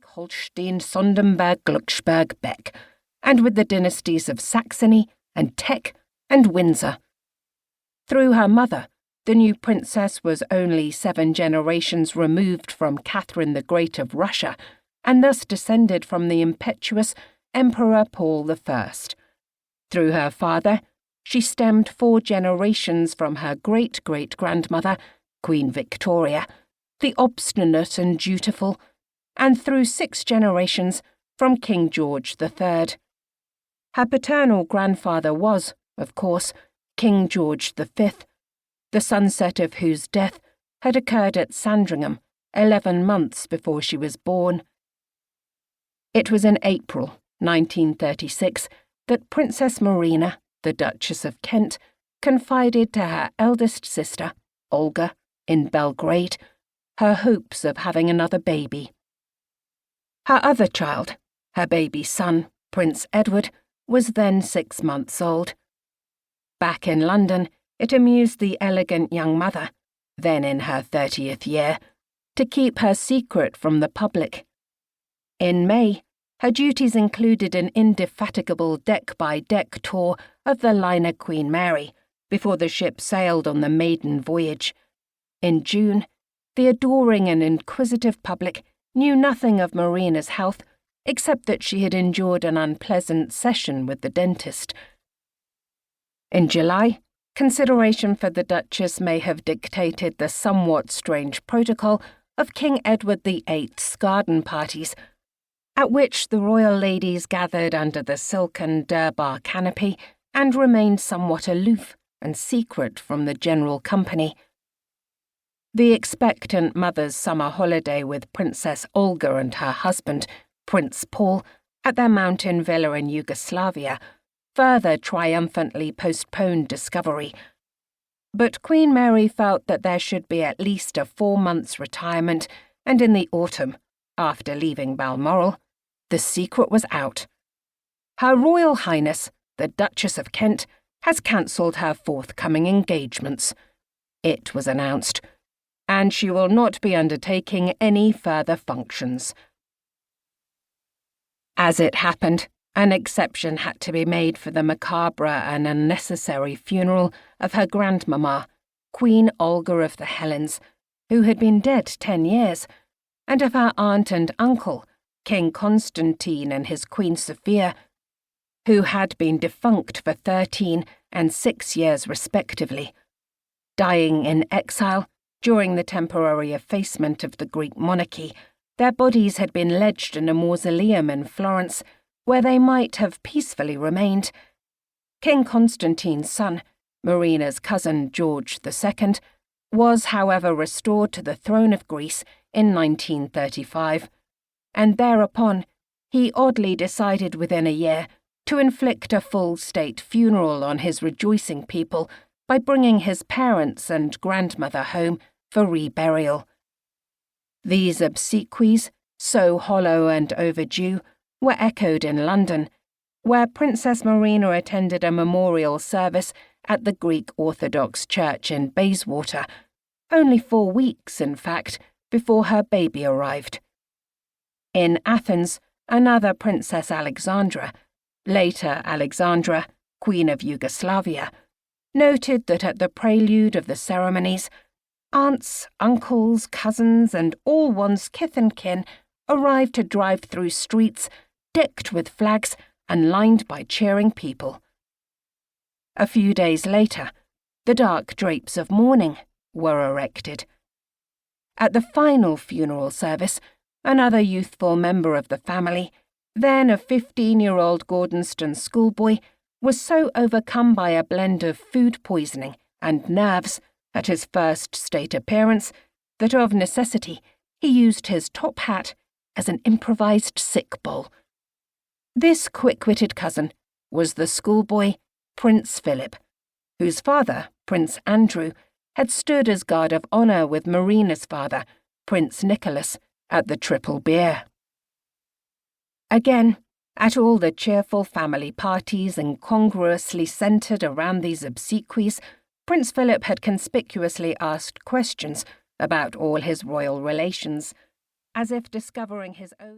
Holstein-Sonderburg-Glücksburg-Beck, and with the dynasties of Saxony and Teck and Windsor. Through her mother, the new princess was only 7 generations removed from Catherine the Great of Russia, and thus descended from the impetuous Emperor Paul I. Through her father, she stemmed 4 generations from her great-great-grandmother, Queen Victoria, the obstinate and dutiful, and through 6 generations from King George III. Her paternal grandfather was, of course, King George V, the sunset of whose death had occurred at Sandringham 11 months before she was born. It was in April 1936 that Princess Marina, the Duchess of Kent, confided to her eldest sister, Olga, in Belgrade, her hopes of having another baby. Her other child, her baby son, Prince Edward, was then 6 months old. Back in London, it amused the elegant young mother, then in her 30th year, to keep her secret from the public. In May, her duties included an indefatigable deck-by-deck tour of the liner Queen Mary before the ship sailed on the maiden voyage. In June, the adoring and inquisitive public knew nothing of Marina's health except that she had endured an unpleasant session with the dentist. In July, consideration for the Duchess may have dictated the somewhat strange protocol of King Edward VIII's garden parties, at which the royal ladies gathered under the silken durbar canopy and remained somewhat aloof and secret from the general company. The expectant mother's summer holiday with Princess Olga and her husband, Prince Paul, at their mountain villa in Yugoslavia, further triumphantly postponed discovery. But Queen Mary felt that there should be at least a 4 months' retirement, and in the autumn, after leaving Balmoral, the secret was out. Her Royal Highness, the Duchess of Kent, has cancelled her forthcoming engagements, it was announced, and she will not be undertaking any further functions. As it happened, an exception had to be made for the macabre and unnecessary funeral of her grandmamma, Queen Olga of the Helens, who had been dead 10 years, and of her aunt and uncle, King Constantine and his Queen Sophia, who had been defunct for 13 and 6 years respectively, dying in exile during the temporary effacement of the Greek monarchy. Their bodies had been lodged in a mausoleum in Florence, where they might have peacefully remained. King Constantine's son, Marina's cousin George II, was, however, restored to the throne of Greece in 1935, and thereupon he oddly decided within a year to inflict a full state funeral on his rejoicing people by bringing his parents and grandmother home for reburial. These obsequies, so hollow and overdue, were echoed in London, where Princess Marina attended a memorial service at the Greek Orthodox Church in Bayswater, only 4 weeks, in fact, before her baby arrived. In Athens, another Princess Alexandra, later Alexandra, Queen of Yugoslavia, noted that at the prelude of the ceremonies, aunts, uncles, cousins, and all one's kith and kin arrived to drive through streets decked with flags and lined by cheering people. A few days later, the dark drapes of mourning were erected. At the final funeral service, another youthful member of the family, then a 15-year-old Gordonston schoolboy, was so overcome by a blend of food poisoning and nerves at his first state appearance that of necessity he used his top hat as an improvised sick bowl. This quick-witted cousin was the schoolboy Prince Philip, whose father, Prince Andrew, had stood as guard of honour with Marina's father, Prince Nicholas, at the Triple Beer. Again, at all the cheerful family parties incongruously centred around these obsequies, Prince Philip had conspicuously asked questions about all his royal relations, as if discovering his own.